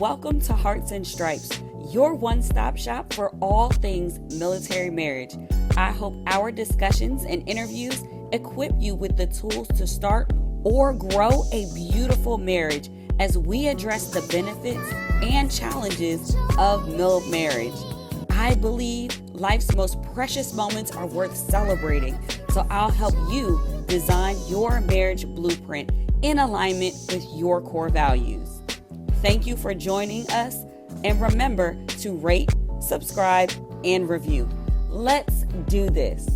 Welcome to Hearts and Stripes, your one-stop shop for all things military marriage. I hope our discussions and interviews equip you with the tools to start or grow a beautiful marriage as we address the benefits and challenges of MILF marriage. I believe life's most precious moments are worth celebrating, so I'll help you design your marriage blueprint in alignment with your core values. Thank you for joining us, and remember to rate, subscribe, and review. Let's do this.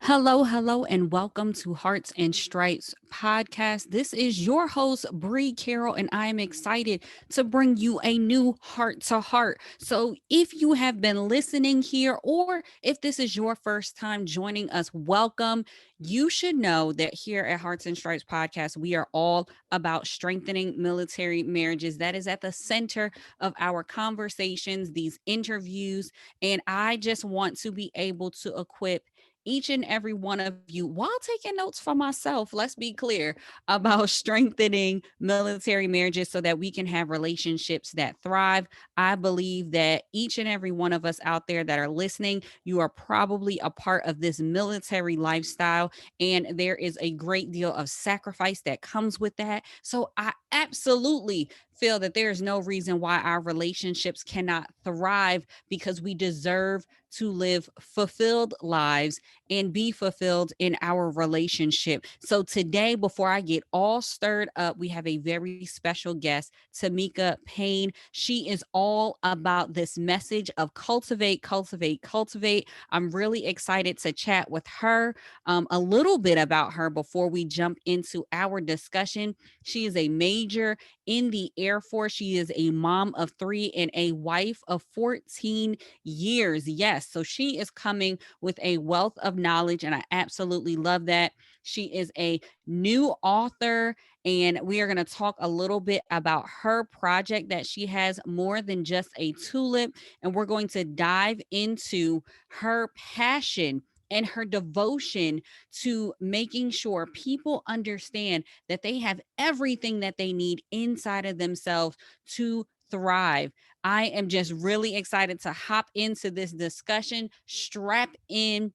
Hello, and welcome to Hearts and Stripes podcast. This is your host, Bree Carroll, and I am excited to bring you a new heart to heart. So if you have been listening here, or if this is your first time joining us, welcome. You should know that here at Hearts and Stripes podcast, we are all about strengthening military marriages. That is at the center of our conversations, these interviews, and I just want to be able to equip each and every one of you, while taking notes for myself, let's be clear, about strengthening military marriages so that we can have relationships that thrive. I believe that each and every one of us out there that are listening, you are probably a part of this military lifestyle, and there is a great deal of sacrifice that comes with that. So I absolutely feel that there is no reason why our relationships cannot thrive, because we deserve to live fulfilled lives and be fulfilled in our relationship. So today, before I get all stirred up, we have a very special guest, Tamika Payne. She is all about this message of cultivate, cultivate, cultivate. I'm really excited to chat with her a little bit about her before we jump into our discussion. She is a major in the Air Force. She is a mom of 3 and a wife of 14 years. Yes. So she is coming with a wealth of knowledge, and I absolutely love that. She is a new author, and we are going to talk a little bit about her project that she has, More Than Just a Tulip. And we're going to dive into her passion and her devotion to making sure people understand that they have everything that they need inside of themselves to thrive. I am just really excited to hop into this discussion. Strap in.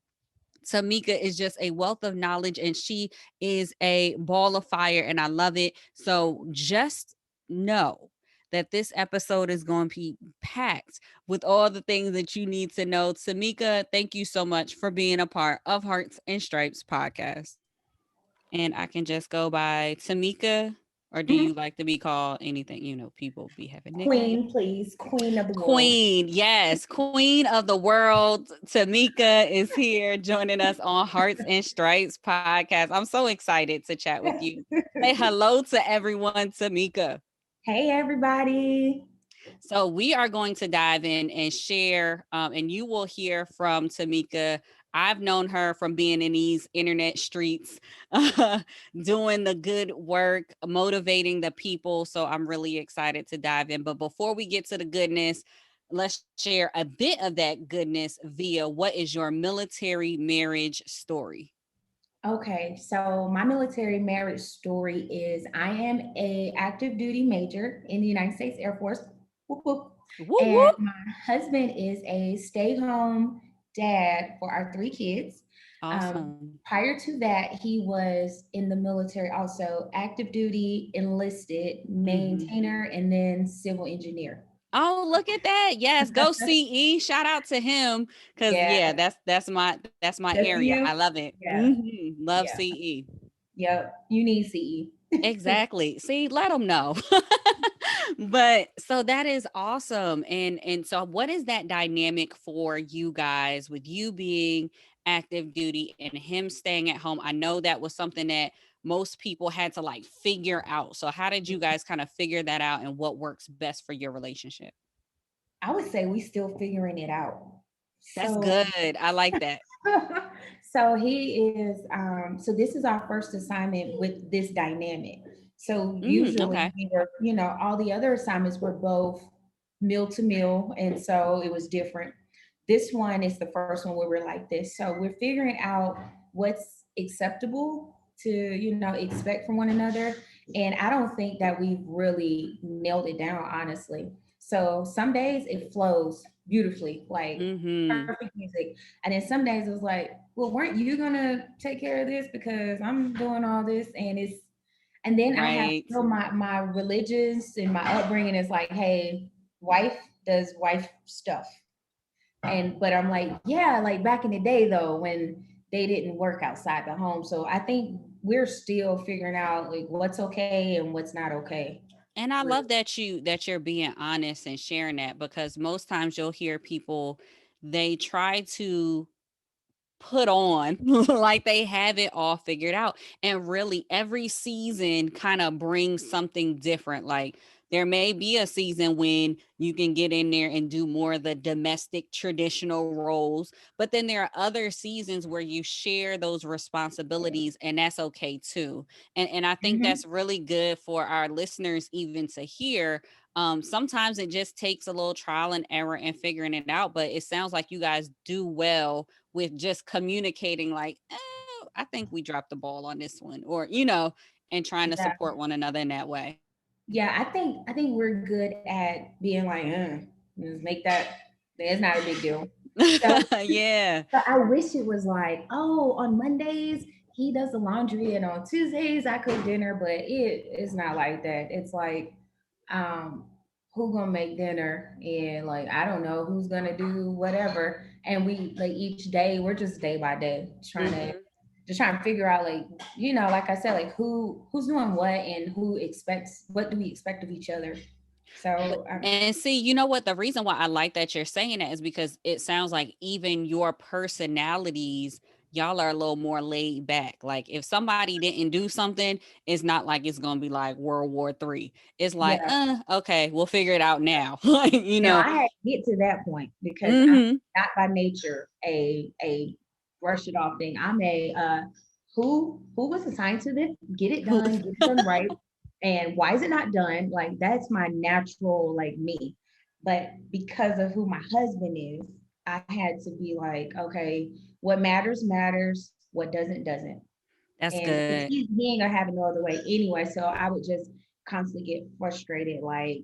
Tamika is just a wealth of knowledge, and she is a ball of fire, and I love it. So just know that this episode is going to be packed with all the things that you need to know. Tamika, thank you so much for being a part of Hearts and Stripes podcast. And I can just go by Tamika, or do you like to be called anything? You know, people be having nicknames. Queen, please. Queen of the world. Queen, yes, Queen of the world. Tamika is here joining us on Hearts and Stripes podcast. I'm so excited to chat with you. Say hello to everyone, Tamika. Hey, everybody. So we are going to dive in and share, and you will hear from Tamika. I've known her from being in these internet streets, doing the good work, motivating the people. So I'm really excited to dive in. But before we get to the goodness, let's share a bit of that goodness via what is your military marriage story? Okay, so my military marriage story is I am a active duty major in the United States Air Force. Whoop, whoop. Woo And woo. my husband is a stay-home dad for our 3 kids. Awesome. Prior to that, he was in the military also, active duty, enlisted, Mhm. maintainer, and then civil engineer. Oh, look at that. Yes, go CE. Shout out to him. Cause Yeah, yeah, that's my just for area. I you. love it. Yeah, Love yeah, CE. yep. You need CE. Exactly. See, let them know. But so that is awesome. And so what is that dynamic for you guys with you being active duty and him staying at home? I know that was something that most people had to like figure out. So how did you guys kind of figure that out, and what works best for your relationship? I would say we still figuring it out. That's So, good. I like that. so he is. So this is our first assignment with this dynamic. So usually Okay. we were, all the other assignments were both meal to meal, and so it was different. This one is the first one where we're like this. So we're figuring out what's acceptable to, expect from one another, And I don't think that we've really nailed it down, honestly. So some days it flows beautifully, like Mm-hmm. perfect music. And then some days it's like, well, weren't you gonna take care of this because I'm doing all this? And then I have, Right. my religious and my upbringing is like, hey, wife does wife stuff. And but I'm like, yeah, like back in the day though, when they didn't work outside the home. So I think we're still figuring out like what's okay and what's not okay. And I love that you're being honest and sharing that, because most times you'll hear people, they try to put on like they have it all figured out, and really every season kind of brings something different. Like there may be a season when you can get in there and do more of the domestic traditional roles, but then there are other seasons where you share those responsibilities, and that's okay too. And I think Mm-hmm. that's really good for our listeners even to hear. Sometimes it just takes a little trial and error and figuring it out, but it sounds like you guys do well with just communicating like, I think we dropped the ball on this one, or and trying to Yeah. support one another in that way. Yeah, I think we're good at being like, just make that. It's not a big deal. So, Yeah. so I wish it was like, oh, on Mondays he does the laundry, and on Tuesdays I cook dinner. But it's not like that. It's like, um, who gonna make dinner, and like I don't know who's gonna do whatever. And we like each day we're just day by day Hmm. just trying to figure out like like I said, like who's doing what and who expects what do we expect of each other. But So and see, you know what? The reason why I like that you're saying that is because it sounds like even your personalities, y'all are a little more laid back. Like if somebody didn't do something, it's not like it's gonna be like World War III. It's like, yeah. okay, we'll figure it out now. Like, Now I had to get to that point because I'm hmm not by nature a brush it off thing. I'm a who was assigned to this, get it done right. And why is it not done? Like that's my natural like me. But because of who my husband is, I had to be like, okay, what matters matters, what doesn't. That's And because good. he ain't gonna have it no other way anyway. So I would just constantly get frustrated, like,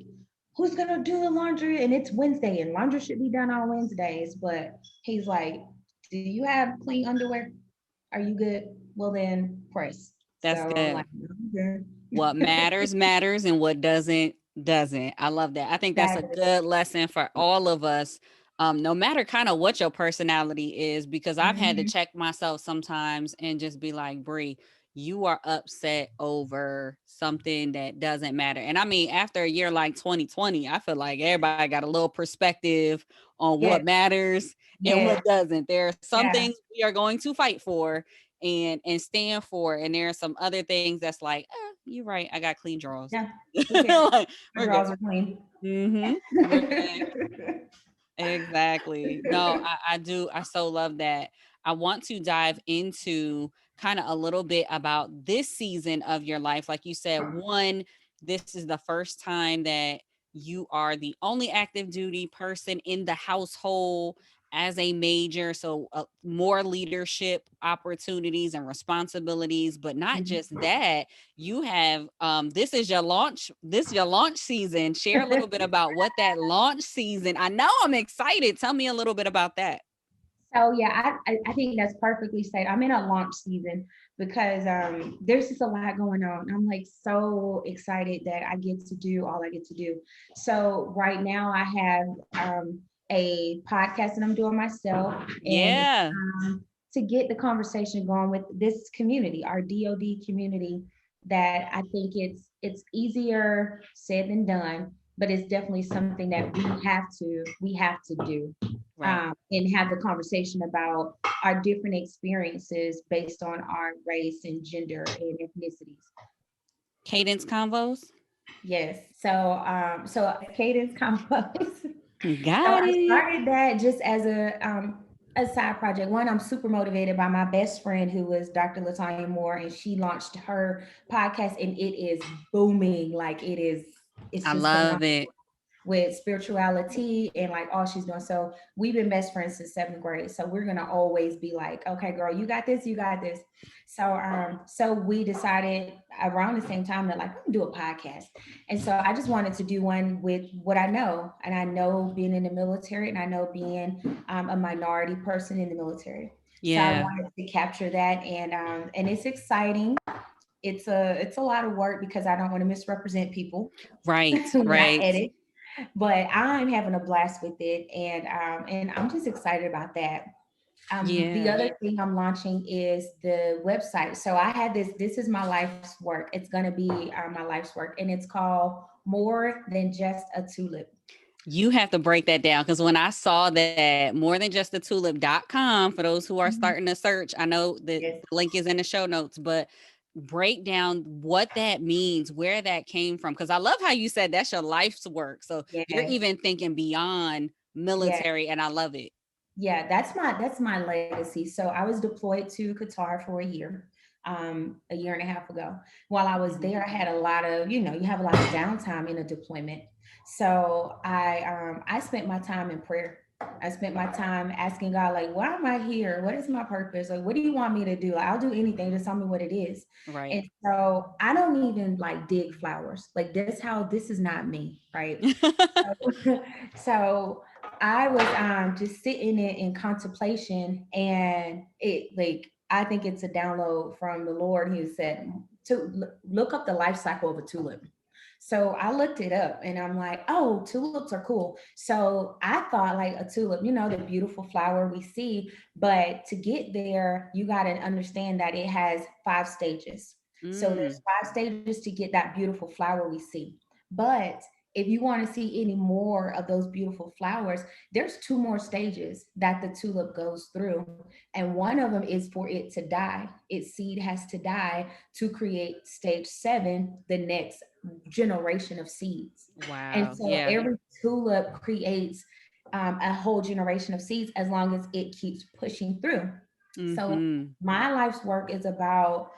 who's gonna do the laundry? And it's Wednesday, and laundry should be done on Wednesdays. But he's like, do you have clean underwear? Are you good? Well then press. So That's I'm like, good. okay. What matters matters, and what doesn't. I love that. I think that's a Exactly. good lesson for all of us. No matter kind of what your personality is, because I've had to Mm-hmm. check myself sometimes and just be like, Bree, you are upset over something that doesn't matter. And I mean, after a year like 2020, I feel like everybody got a little perspective on what Yes, matters and yes, what doesn't. There are some yeah, things we are going to fight for and stand for, and there are some other things that's like, you're right, I got clean drawers. yeah. Who cares? Like, My we're good. drawers are clean. We're good. Exactly. No, I do. I so love that. I want to dive into kind of a little bit about this season of your life. Like you said, one, this is the first time that you are the only active duty person in the household as a major. So, more leadership opportunities and responsibilities. But not just that, you have this is your launch season. Share a little bit about what that launch season. I know I'm excited. Tell me a little bit about that. So yeah, I think that's perfectly said. I'm in a launch season because there's just a lot going on. I'm like so excited that I get to do all I get to do. So right now I have a podcast that I'm doing myself, and Yeah. to get the conversation going with this community, our DoD community, that I think it's easier said than done, but it's definitely something that we have to do, Right. and have the conversation about our different experiences based on our race and gender and ethnicities. Cadence convos. Yes. So Cadence Combos. So Got I it. started that just as a side project. One, I'm super motivated by my best friend who was Dr. Latanya Moore, and she launched her podcast, and it is booming. Like it's I just phenomenal. love it. with spirituality and like all she's doing. So we've been best friends since seventh grade. So we're gonna always be like, okay, girl, you got this, you got this. So we decided around the same time that like, I'm gonna do a podcast. And so I just wanted to do one with what I know. And I know being in the military, and I know being a minority person in the military. So I Yeah. wanted to capture that, and it's exciting. It's a lot of work because I don't want to misrepresent people Right. when I Right. edit, but I'm having a blast with it, and I'm just excited about that. The Yeah. other thing I'm launching is the website. So I had this. This is my life's work. It's gonna be my life's work, and it's called More Than Just a Tulip. You have to break that down because when I saw that more than just the tulip.com, for those who are starting Mhm. to search, I know that the Yes, link is in the show notes, but break down what that means, where that came from. Because I love how you said that's your life's work. So you're yes, even thinking beyond yes. military, and I love it. Yeah, that's my legacy. So I was deployed to Qatar for a year and a half ago. While I was Mhm. there, I had a lot of, you have a lot of downtime in a deployment. So I spent my time in prayer. I spent my time asking God, like, why am I here? What is my purpose? Like, what do you want me to do? Like, I'll do anything. Just tell me what it is. Right. And so I don't even like dig flowers. Like this is not me, right? So I was just sitting in contemplation, and it like I think it's a download from the Lord. He said to look up the life cycle of a tulip. So I looked it up, and I'm like, oh, tulips are cool. So I thought like a tulip, the beautiful flower we see, but to get there, you got to understand that it has 5 stages. So there's Mm, 5 stages to get that beautiful flower we see. But if you want to see any more of those beautiful flowers, there's 2 more stages that the tulip goes through. And one of them is for it to die. Its seed has to die to create stage 7, the next generation of seeds. And wow. so Yeah. every tulip creates a whole generation of seeds as long as it keeps pushing through. So Hmm. my life's work is about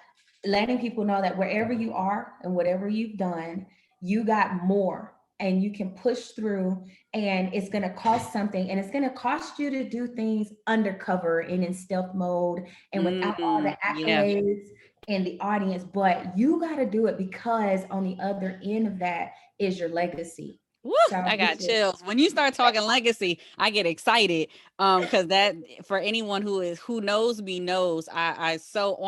letting people know that wherever you are and whatever you've done, you got more and you can push through, and it's going to cost something, and it's going to cost you to do things undercover and in stealth mode and without all the Mm, yeah. accolades and the audience, but you got to do it because on the other end of that is your legacy. Woo, So I this got is chills. When you start talking legacy, I get excited. Because that for anyone who knows me knows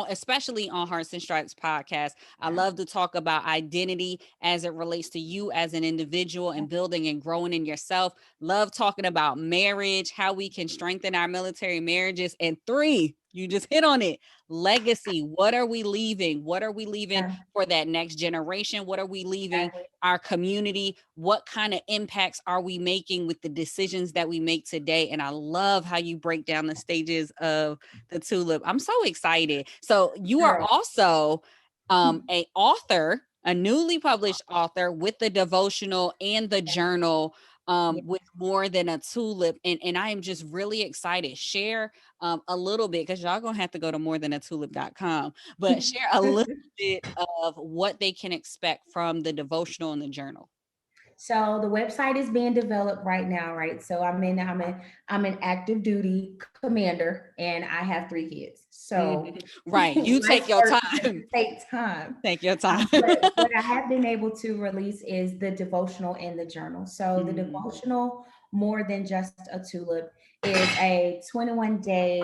especially on Hearts and Stripes podcast, I love to talk about identity as it relates to you as an individual and building and growing in yourself. Love talking about marriage, how we can strengthen our military marriages. And three, you just hit on it. Legacy. What are we leaving? What are we leaving yeah, for that next generation? What are we leaving exactly. our community? What kind of impacts are we making with the decisions that we make today? And I love how you break down the stages of the tulip. I'm so excited. So you are Girl. also a author, a newly published author with the devotional and the journal, Yeah. with More Than a Tulip. And I am just really excited. Share a little bit, because y'all gonna have to go to morethanatulip.com, but share a little bit of what they can expect from the devotional and the journal. So the website is being developed right now, right? So I'm an active duty commander, and I have 3 kids. So Mhm. Right. You life take your work just time. takes time. Take your time. But what I have been able to release is the devotional and the journal. So the Mhm. devotional, More Than Just a Tulip, is a 21-day.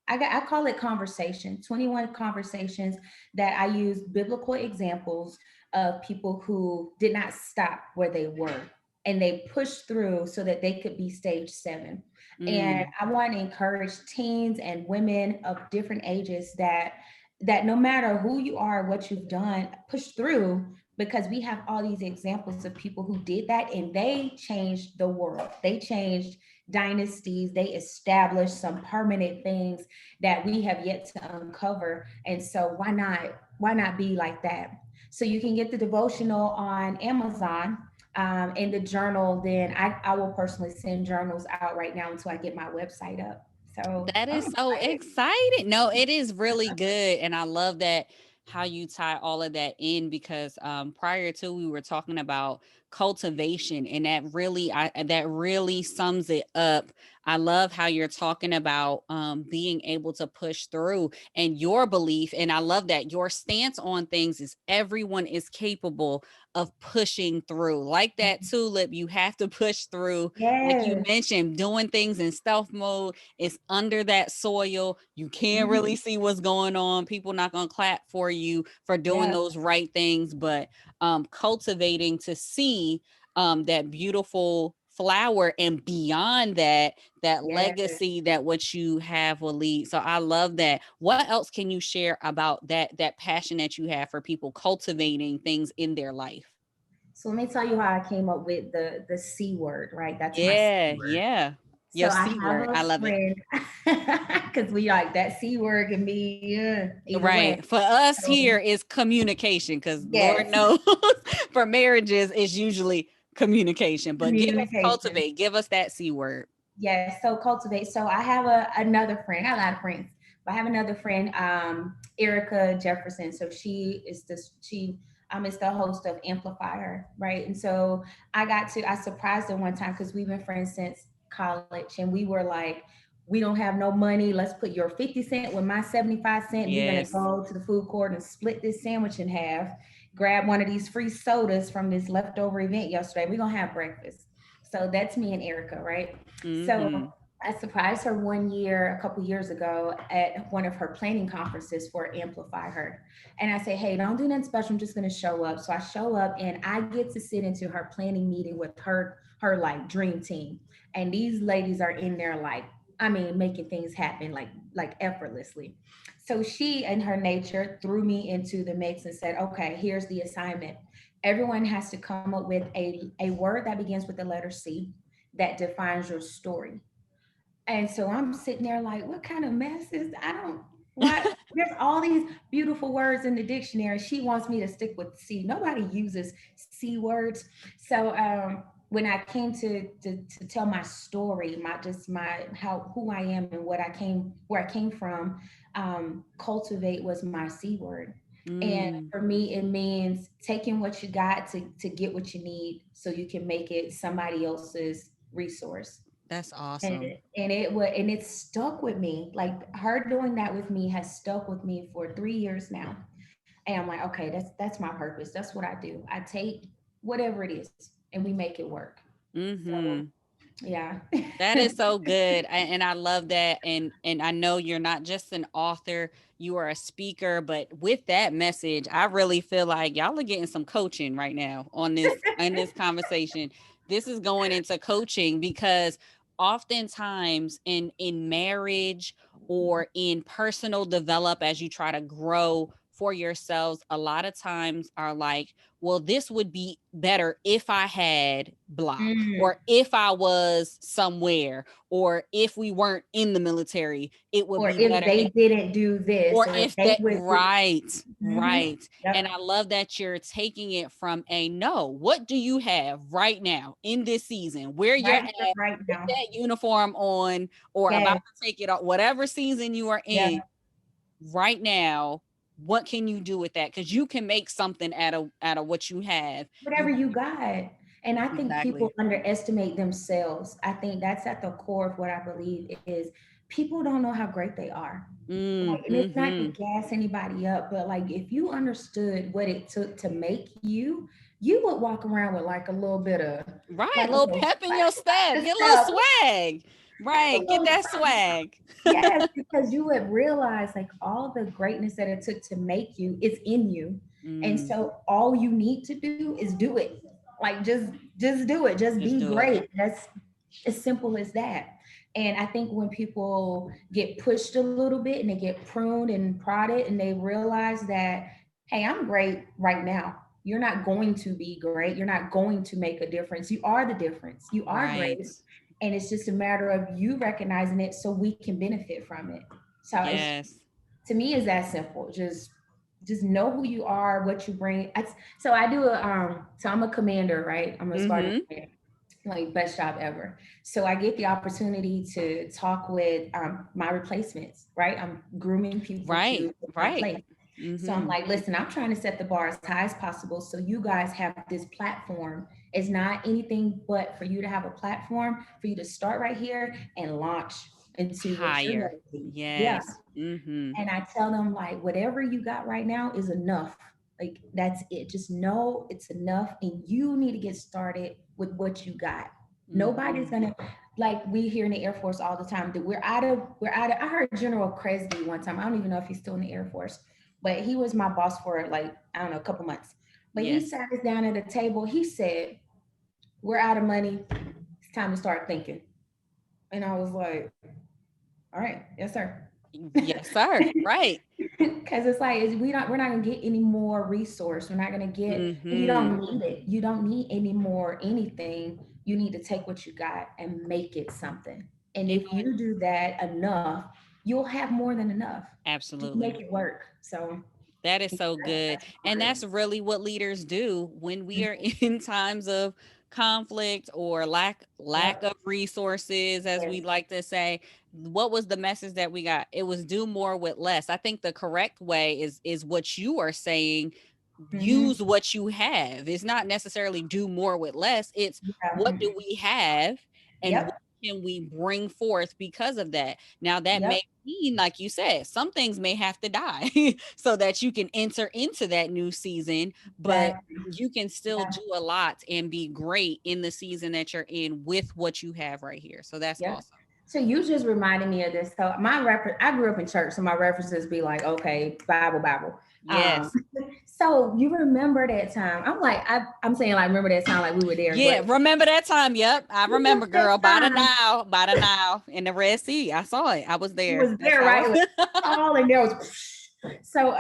I call it conversation. 21 conversations that I use biblical examples of people who did not stop where they were, and they pushed through so that they could be stage 7. And Mm. I want to encourage teens and women of different ages that no matter who you are, what you've done, push through, because we have all these examples of people who did that, and they changed the world. They changed dynasties. They established some permanent things that we have yet to uncover. And so why not be like that? So you can get the devotional on Amazon, and the journal. Then I will personally send journals out right now until I get my website up. So That I'm is so excited. exciting. No, it is really good. And I love that how you tie all of that in, because prior to we were talking about cultivation, and that really sums it up. I love how you're talking about being able to push through and your belief. And I love that your stance on things is everyone is capable of pushing through. Like that tulip, you have to push through. Like you Yes. mentioned, doing things in stealth mode is under that soil. You can't Mhm. really see what's going on. People not gonna clap for you for doing Yeah. those right things, but cultivating to see that beautiful flower, and beyond that, that Yeah. legacy that what you have will lead. So I love that. What else can you share about that passion that you have for people cultivating things in their life? So let me tell you how I came up with the C word, right? That's my C Yeah, word. yeah. So Your I C have word. a I love it. friend because we like that C word can be either way. Right. For us So here is communication, because Lord yes, knows for marriages it's usually communication. But give us communication. cultivate, give us that C word. Yes. So cultivate. So I have another friend. I have a lot of friends, but I have another friend, Erica Jefferson. So she is the host of Amplifier, right? And so I surprised her one time because we've been friends since college, and we were like, we don't have no money. Let's put your 50 cent with my 75 cent. We're gonna Yes. go to the food court and split this sandwich in half. Grab one of these free sodas from this leftover event yesterday. We're gonna have breakfast. So that's me and Erica, right? So Mm-hmm. I surprised her one year, a couple years ago, at one of her planning conferences for Amplify Her. And I say, hey, don't do nothing special. I'm just going to show up. So I show up and I get to sit into her planning meeting with her like dream team. And these ladies are in there like, I mean, making things happen like effortlessly. So she, in her nature, threw me into the mix and said, okay, here's the assignment. Everyone has to come up with a word that begins with the letter C that defines your story. And so I'm sitting there like, what kind of mess is I don't what there's all these beautiful words in the dictionary. She wants me to stick with C. Nobody uses C words. So when I came to tell my story, my just my how who I am and where I came from, cultivate was my C word. And Mm, for me, it means taking what you got to get what you need so you can make it somebody else's resource. that's and awesome. it stuck with me. Like her doing that with me has stuck with me for 3 years now. And I'm like, okay, that's my purpose. That's what I do. I take whatever it is and we make it work. So Mm-hmm. yeah. That is so good. And I love that. And I know you're not just an author, you are a speaker, but with that message, I really feel like y'all are getting some coaching right now on this in this conversation. This is going into coaching because oftentimes in marriage or in personal develop as you try to grow for yourselves, a lot of times are like, well, this would be better if I had blah, Mm. or if I was somewhere, or if we weren't in the military, it would Or be if better. they didn't do this, Or or if if they that, would do. right, Mhm. right. And Yep. I love that you're taking it from a no. What do you have right now in this season where you're Right at here, right with now. that uniform on or about Yes. to take it off, whatever season you are Yeah. in right now? What can you do with that? Because you can make something out of what you have. Whatever You you got. And I think people exactly. underestimate themselves. I think that's at the core of what I believe is people don't know how great they are. Like, and it's not to Mm-hmm. gas anybody up, but like if you understood what it took to make you, you would walk around with like a little bit of Right, like a little little pep in your step. Get a little step, swag. a Right, get little that something. swag. Yes, because you would realize like all the greatness that it took to make you is in you. And Mm, so all you need to do is do it. Like just do it. Just just be do it. great. That's as simple as that. And I think when people get pushed a little bit and they get pruned and prodded and they realize that, hey, I'm great right now. You're not going to be great. You're not going to make a difference. You are the difference. You are Right. great. And it's just a matter of you recognizing it so we can benefit from it. So it's Yes. to me is that simple. Just know who you are, what you bring. So I do a so I'm a commander, right? I'm a Spartan Mm-hmm. commander, like best job ever. So I get the opportunity to talk with my replacements, right? I'm grooming people to Right. take my Right. place. So I'm Mm-hmm. like, listen, I'm trying to set the bar as high as possible so you guys have this platform. It's not anything but for you to have a platform, for you to start right here and launch into what you're going Higher. to be. Yeah. Yes. Mm-hmm. And I tell them, like, whatever you got right now is enough. Like, that's it. Just know it's enough. And you need to get started with what you got. Nobody's Mm-hmm. gonna, like, we hear in the Air Force all the time that we're out of I heard General Kresge one time. I don't even know if he's still in the Air Force, but he was my boss for, like, I don't know, a couple months. But he Yes. sat us down at a table. He said, we're out of money. It's time to start thinking. And I was like, all right, yes, sir. Yes, sir. Right. Because it's like we're not gonna get any more resource. We're not gonna get, and you Mm-hmm. don't need it. You don't need any more anything. You need to take what you got and make it something. And You if know, you do that enough, you'll have more than enough. Just make absolutely. it work. So That is yeah, so good. that's And important. that's really what leaders do when we are Mhm. in times of conflict or lack Yep. of resources, as we Yes. like to say. What was the message that we got? It was do more with less. I think the correct way is what you are saying. Mm-hmm. Use what you have. It's not necessarily do more with less. It's Yeah. what do we have and what Yep. can we bring forth because of that. Now that may Yep. mean, like you said, some things may have to die so that you can enter into that new season, but Exactly. you can still Yeah. do a lot and be great in the season that you're in with what you have right here. So that's Yep. awesome. So you just reminded me of this. So I grew up in church, so my references be like, okay, Bible, Bible. Um, Yes. so you remember that time? I'm saying, like, remember that time, like we were there, Yeah, but remember that time? Yep, I remember remember, that girl. time By the Nile in the Red Sea. I saw it. I was he there. was That's there, I right? was. It was all and there was so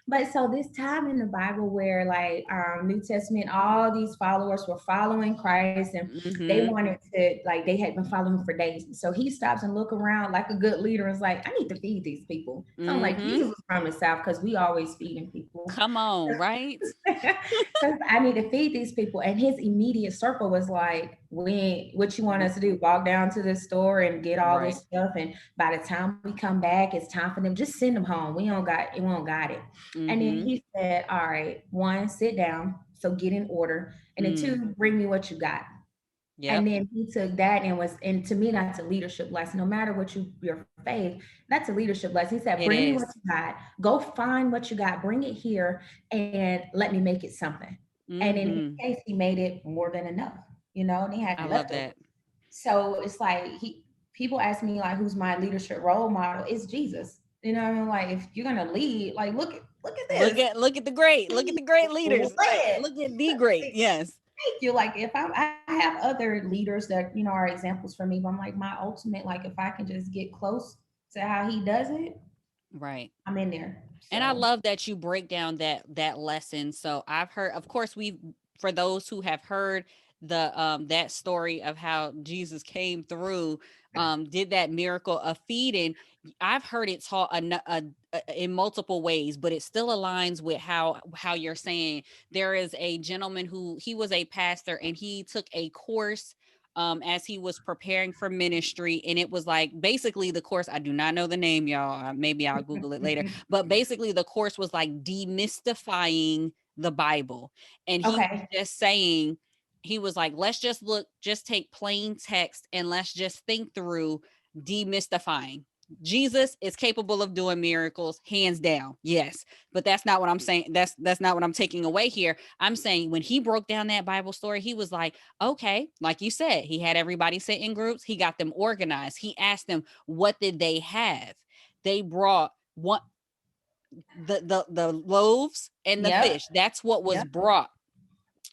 but so this time in the Bible where, like, New Testament, all these followers were following Christ and they Mm-hmm. wanted to, like, they had been following him for days. So he stops and look around like a good leader and is like, I need to feed these people. So I'm like, Mm-hmm. Jesus was from the South because we always feeding people. Come on, right? So I need to feed these people. And his immediate circle was like, what you want us to do? Walk down to the store and get all Right. this stuff. And by the time we come back, it's time for them. Just send them home. We don't got it. And then Mm-hmm. he said, all right, one, sit down. So get in order. And then Mm. two, bring me what you got. And Yep. then he took that and to me, that's a leadership lesson. No matter what your faith, that's a leadership lesson. He said, It bring me what is. you got, go find what you got, bring it here, and let me make it something. And in his Mm-hmm. case, he made it more than enough, and he I had love leftovers. that. So it's like people ask me, like, who's my leadership role model? It's Jesus. You know what I mean? Like, if you're gonna lead, like, look at this. Look at the great leaders. Right. Lead. Look at the great. Yes. Thank you. Like, if I have other leaders that are examples for me, but I'm like, my ultimate, like, if I can just get close to how he does it, Right. I'm in there. And I So love that you break down that lesson. So I've heard, of course, we've for those who have heard the that story of how Jesus came through, did that miracle of feeding. I've heard it taught in multiple ways, but it still aligns with how you're saying. There is a gentleman who he was a pastor and he took a course as he was preparing for ministry, and it was like basically the course. I do not know the name, y'all. Maybe I'll Google it later. But basically, the course was like demystifying the Bible, and he was okay. just saying, he was like, let's just take plain text and let's just think through demystifying. Jesus is capable of doing miracles, hands down. Yes. But that's not what I'm saying. That's not what I'm taking away here. I'm saying when he broke down that Bible story, he was like, okay, like you said, he had everybody sit in groups, he got them organized. He asked them, what did they have? They brought what the loaves and the Yep. fish. That's what was Yep. brought.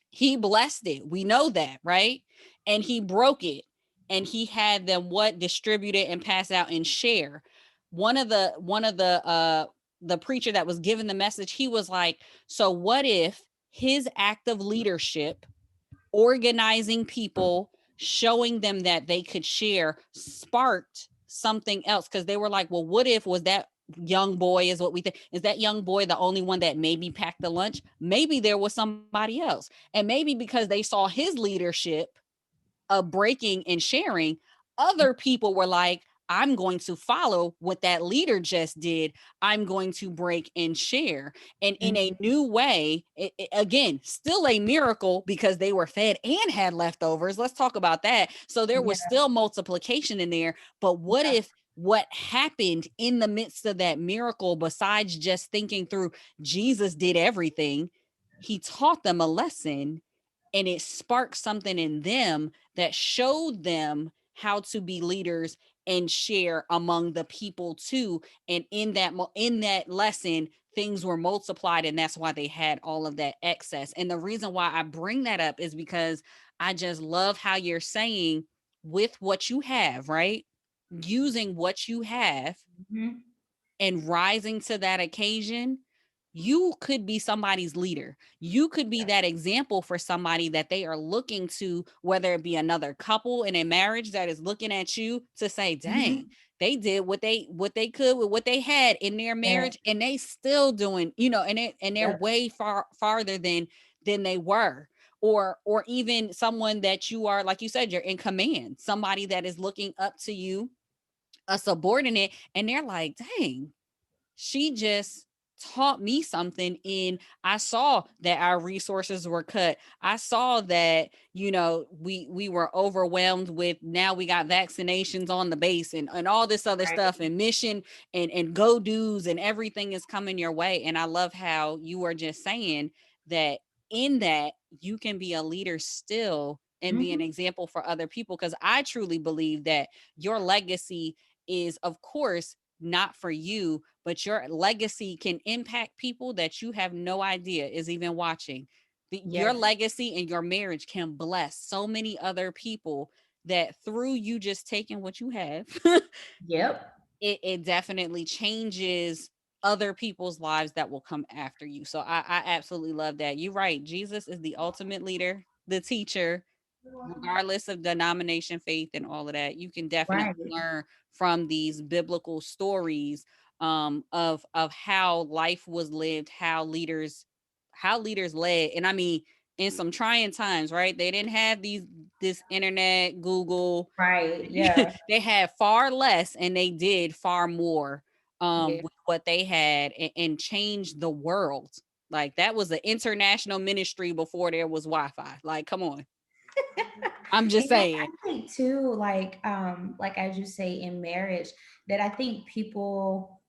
He blessed it. We know that, right? And he broke it and he had them what distribute it and pass out and share. One of the preacher that was given the message, he was like, so what if his act of leadership, organizing people, showing them that they could share, sparked something else? Because they were like, well, what if was that young boy, is what we think, is that young boy the only one that maybe packed the lunch? Maybe there was somebody else. And maybe because they saw his leadership of breaking and sharing, other people were like, I'm going to follow what that leader just did. I'm going to break and share. And in a Mhm. new way, again, still a miracle because they were fed and had leftovers. Let's talk about that. So there Yeah, was still multiplication in there. But what yeah, if what happened in the midst of that miracle, besides just thinking through Jesus did everything, he taught them a lesson and it sparked something in them that showed them how to be leaders and share among the people too. And in that lesson, things were multiplied, and that's why they had all of that excess. And the reason why I bring that up is because I just love how you're saying, with what you have, right, using what you have mhm, and rising to that occasion. You could be somebody's leader. You could be yeah, that example for somebody that they are looking to, whether it be another couple in a marriage that is looking at you to say, dang, mhm, they did what they could with what they had in their yeah, marriage, and they still doing, and they're yep, way farther than they were. Or even someone that you are, like you said, you're in command, somebody that is looking up to you, a subordinate, and they're like, dang, she just taught me something. In I saw that our resources were cut. I saw that, we were overwhelmed with, now we got vaccinations on the base, and all this other right, stuff, and mission, and go dues, and everything is coming your way. And I love how you are just saying that in that you can be a leader still and be an mhm, example for other people, because I truly believe that your legacy is, of course, not for you, but your legacy can impact people that you have no idea is even watching. Your yes, legacy and your marriage can bless so many other people, that through you just taking what you have, yep, it definitely changes other people's lives that will come after you. So I absolutely love that. You're right. Jesus is the ultimate leader, the teacher, regardless of denomination, faith, and all of that. You can definitely right, learn from these biblical stories, of how life was lived, how leaders led. And I mean, in some trying times, right? They didn't have this internet, Google. right, yeah, They had far less, and they did far more, yeah. with what they had, and changed the world. Like, that was an international ministry before there was Wi-Fi. Like, come on. I'm just And I saying. think too, like as you say in marriage, that I think people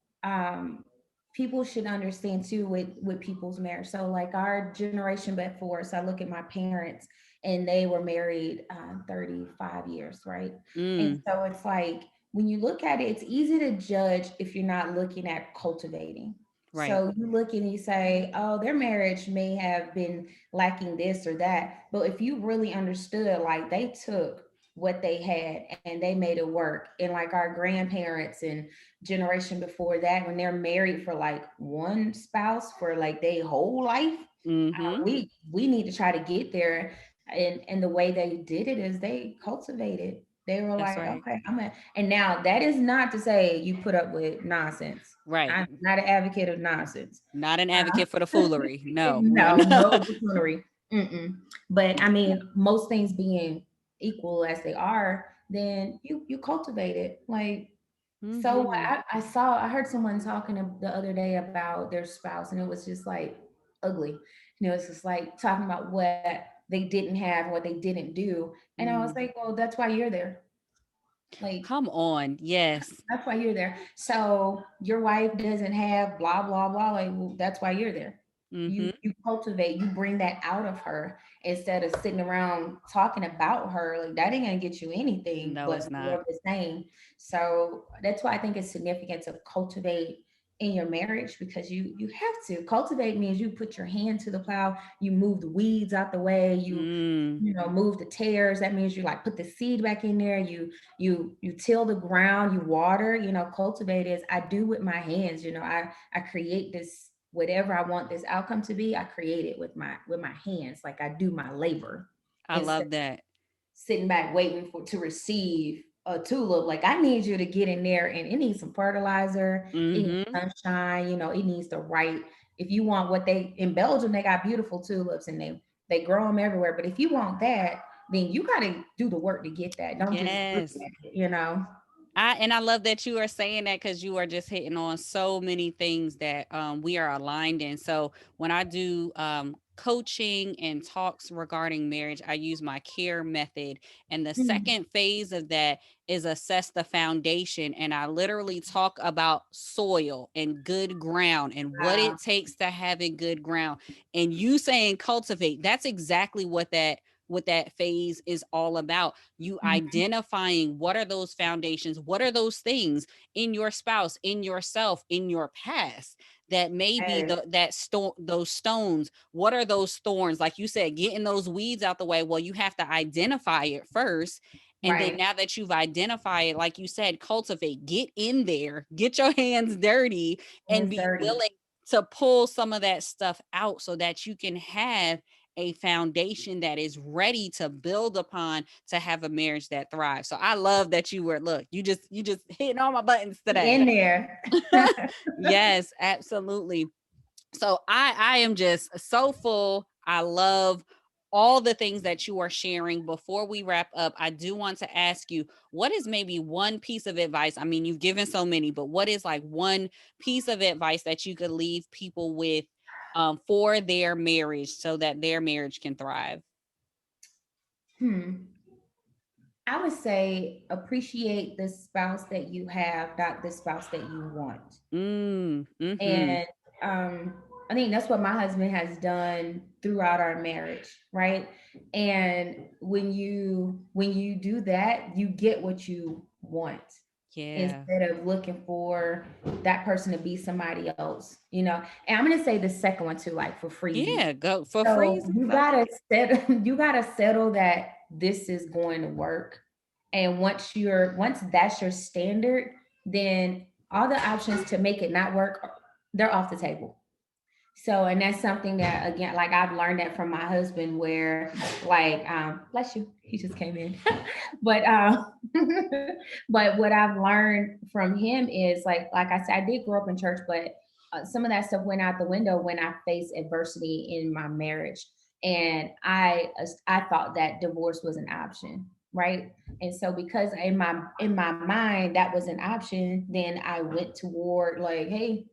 should understand too with people's marriage. So like our generation before, so I look at my parents and they were married 35 years, right? And Mm, so it's like when you look at it, it's easy to judge if you're not looking at cultivating. right. So you look and you say, oh, their marriage may have been lacking this or that. But if you really understood, like they took what they had and they made it work. And like our grandparents and generation before that, when they're married for like one spouse for like their whole life, Mm-hmm. we need to try to get there. And the way they did it is they cultivated. They were That's like, right. okay, and now that is not to say you put up with nonsense. Right. I'm not an advocate of nonsense. Not an advocate for the foolery. No, we are No, not. no buffoonery. Mm-mm. But I mean, most things being equal as they are, then you cultivate it. Like so, Mm-hmm. I heard someone talking the other day about their spouse, and it was just like ugly. And it was just like talking about what they didn't have, what they didn't do, and I was Mm. like, well, that's why you're there. Like Come on. Yes. that's why you're there. So your wife doesn't have blah blah blah. Like well, that's why you're there. Mm-hmm. You cultivate, you bring that out of her instead of sitting around talking about her. Like that ain't gonna get you anything No, but it's more not. of the same. So that's why I think it's significant to cultivate in your marriage because you have to cultivate means you put your hand to the plow, you move the weeds out the way, Mm. move the tears. That means you like put the seed back in there, you till the ground, you water. Cultivate is I do with my hands. I create this whatever I want this outcome to be. I create it with my hands, like I do my labor I instead love that. sitting back waiting for to receive a tulip. Like I need you to get in there, and it needs some fertilizer, it needs Mm-hmm. sunshine, it needs the right. If you want what they in Belgium, they got beautiful tulips and they grow them everywhere. But if you want that, then you got to do the work to get that. Don't just look Yes. at it. I love that you are saying that because you are just hitting on so many things that we are aligned in. So when I do coaching and talks regarding marriage, I use my care method. And the Mm, second phase of that is assess the foundation. And I literally talk about soil and good ground and what wow. it takes to have a good ground. And you saying cultivate, that's exactly what that phase is all about. You Mhm. identifying what are those foundations, what are those things in your spouse, in yourself, in your past that may be Yes, those stones. What are those thorns? Like you said, getting those weeds out the way. Well, you have to identify it first. And then right. now that you've identified it, like you said, cultivate, get in there, get your hands dirty, and Hands be dirty. willing to pull some of that stuff out so that you can have a foundation that is ready to build upon to have a marriage that thrives. So I love that you were, look, you just hitting all my buttons We today. in there. Yes, absolutely. So I am just so full. I love all the things that you are sharing. Before we wrap up, I do want to ask you, what is maybe one piece of advice? I mean, you've given so many, but what is like one piece of advice that you could leave people with for their marriage so that their marriage can thrive? Hmm. I would say appreciate the spouse that you have, not the spouse that you want. Mm-hmm. And um, I think that's what my husband has done throughout our marriage, right? And when you do that, you get what you want Yeah. instead of looking for that person to be somebody else, you know. And I'm gonna say the second one too, like for freezies. Yeah. Go for So freezes. you Okay. gotta settle, you gotta settle that this is going to work. And once that's your standard, then all the options to make it not work, they're off the table. So, and that's something that again, like I've learned that from my husband, where like, bless you, he just came in, but but what I've learned from him is like I said, I did grow up in church, but some of that stuff went out the window when I faced adversity in my marriage, and I thought that divorce was an option, right? And so because in my mind that was an option, then I went toward like, hey,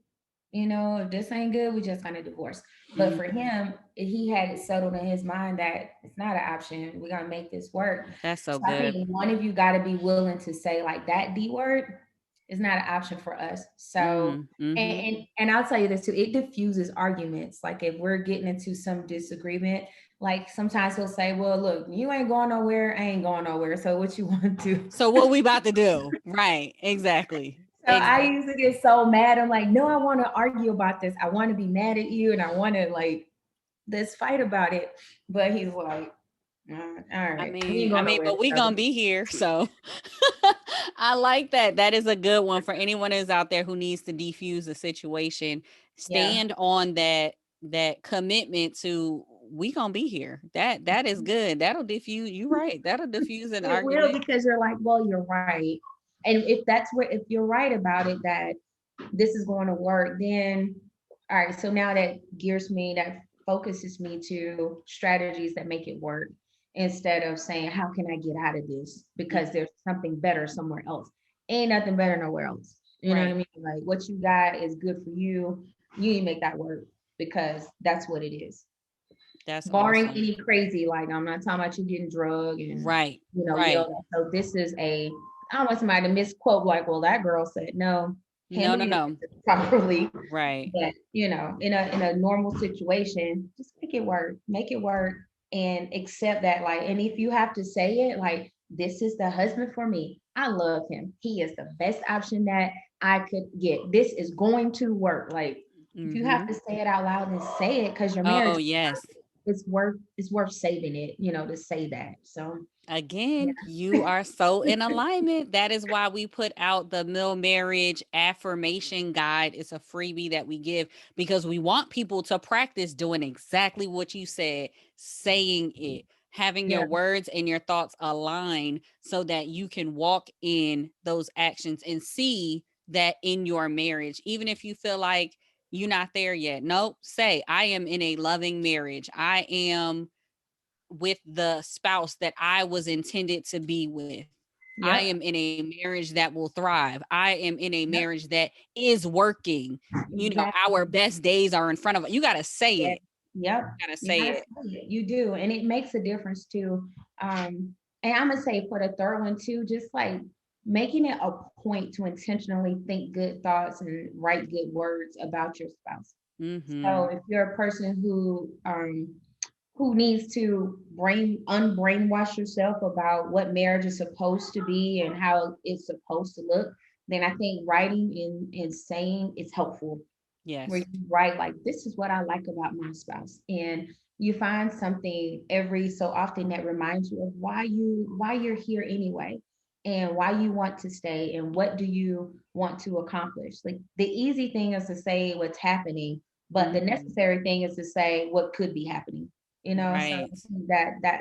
if this ain't good, we just gonna divorce. But for Mhm. him, he had it settled in his mind that it's not an option. We're gonna make this work. That's so So I good. think one of you got to be willing to say like that D word is not an option for us. So and, Mm-hmm. and and I'll tell you this too, it diffuses arguments. Like if we're getting into some disagreement, like sometimes he'll say, "Well, look, you ain't going nowhere. I ain't going nowhere. So what you want to do?" So what we about to do? Right. Exactly. So I Exactly. used to get so mad. I'm like, no, I want to argue about this. I want to be mad at you, and I want to like let's fight about it. But he's like, all I right, we mean, ain't I going mean, nowhere. but we So gonna be here. So I like that. That is a good one for anyone who's out there who needs to defuse the situation. yeah, Stand on that commitment to we gonna be here. That is good. That'll diffuse. You right. That'll diffuse an it will argument. because you're like, well, you're right. And if you're right about it, that this is going to work, then all right. So now that focuses me to strategies that make it work instead of saying, how can I get out of this? Mm, Because there's something better somewhere else. Ain't nothing better nowhere else. You know what I right. mean? Like what you got is good for you. You need to make that work because that's what it is. That's Barring awesome. any crazy, like I'm not talking about you getting drug and Right. you know Right. that. So this is I don't want somebody to misquote like, well, that girl said no, No, handle no, your no. business properly. Right. But in a normal situation, just make it work, and accept that. Like, and if you have to say it, like, this is the husband for me. I love him. He is the best option that I could get. This is going to work. Like, if you have Mm-hmm. to say it out loud, then say it because your Oh marriage yes. it's worth saving it, to say that. So yeah. Again, you are so in alignment. That is why we put out the Mill Marriage Affirmation Guide. It's a freebie that we give because we want people to practice doing exactly what you said, saying it, having your Yeah. words and your thoughts align so that you can walk in those actions and see that in your marriage, even if you feel like you're not there yet. Nope, say, I am in a loving marriage. I am with the spouse that I was intended to be with. I Yep. am in a marriage that will thrive. I am in a Yep. marriage that is working. Exactly. Our best days are in front of us. You got to say Yeah. it. Yep. You got to You say gotta it. say it. You do. And it makes a difference too. And I'm gonna say for the third one too, just like making it a point to intentionally think good thoughts and write good words about your spouse. So Mhm. if you're a person who needs to unbrainwash yourself about what marriage is supposed to be and how it's supposed to look, then I think writing and saying is helpful, where Yes. you write like, this is what I like about my spouse, and you find something every so often that reminds you of why you're here anyway, and why you want to stay, and what do you want to accomplish. Like, the easy thing is to say what's happening, but the Mhm. necessary thing is to say what could be happening, so Right.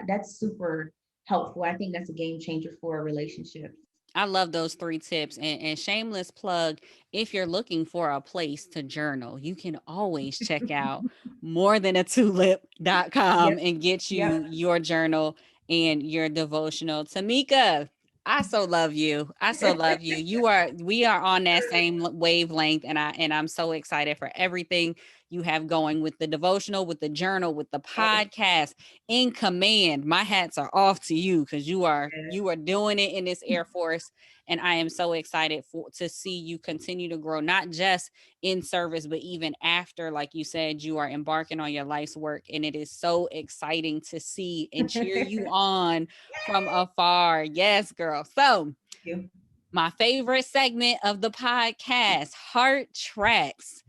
that's super helpful. I think that's a game changer for a relationship. I love those three tips. And shameless plug, if you're looking for a place to journal, you can always check out morethanatulip.com Yep. and get you Yep. your journal and your devotional. Tamika, I so love you. I so love you. We are on that same wavelength, and I'm so excited for everything you have going with the devotional, with the journal, with the podcast. In command. My hats are off to you because you are doing it in this Air Force, and I am so excited to see you continue to grow, not just in service, but even after. Like you said, you are embarking on your life's work, and it is so exciting to see and cheer you on from afar. Yes, girl. So You. my favorite segment of the podcast, Heart Tracks.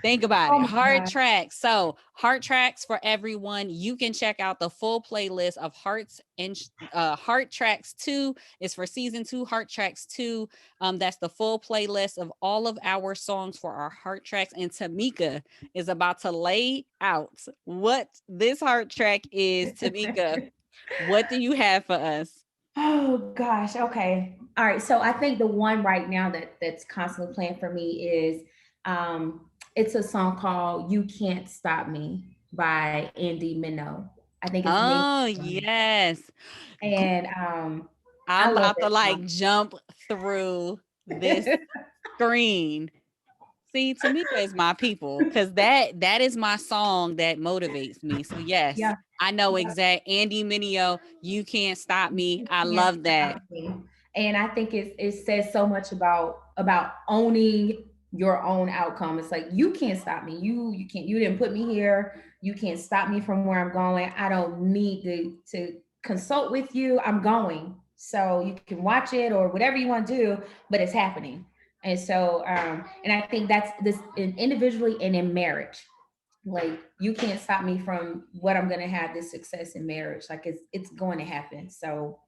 Think about Oh it. my Heart God. Tracks. So, Heart Tracks for everyone. You can check out the full playlist of Heart Tracks 2 is for season 2. Heart Tracks 2. That's the full playlist of all of our songs for our Heart Tracks. And Tamika is about to lay out what this Heart Track is. Tamika, what do you have for us? Oh gosh. Okay. All right. So I think the one right now that's constantly playing for me is it's a song called "You Can't Stop Me" by Andy Minnow. I think it's named. Oh, yes. And I I'm love about to that like song. jump through this screen. See, Tamika is my people because that is my song that motivates me. So yes, Yeah. I know Yeah. exact Andy Mineo, You Can't Stop Me. You I can't love stop that. me. And I think it says so much about owning your own outcome. It's like, you can't stop me. You didn't put me here. You can't stop me from where I'm going. I don't need to consult with you. I'm going. So you can watch it or whatever you want to do, but it's happening. And so and I think that's this individually and in marriage. Like, you can't stop me from what I'm going to have this success in marriage. Like, it's going to happen. So,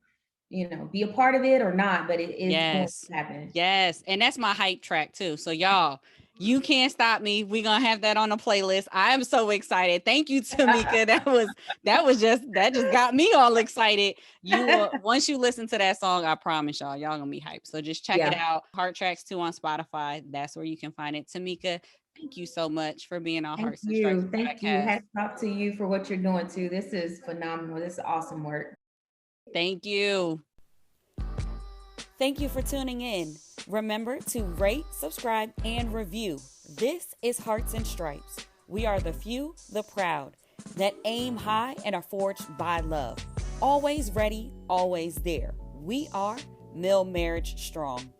be a part of it or not, but it is going Yes. to happen. Yes. And that's my hype track too. So y'all, You Can't Stop Me. We're gonna have that on the playlist. I am so excited. Thank you, Tamika. That just got me all excited. You will once you listen to that song, I promise y'all gonna be hyped. So just check it Yeah. out. Heart Tracks 2 on Spotify. That's where you can find it. Tamika, thank you so much for being on Thank Hearts and Stripes you. Thank you. podcast. Hats off to you for what you're doing too. This is phenomenal. This is awesome work. Thank you. Thank you for tuning in. Remember to rate, subscribe, and review. This is Hearts and Stripes. We are the few, the proud, that aim high and are forged by love. Always ready, always there. We are Mill Marriage Strong.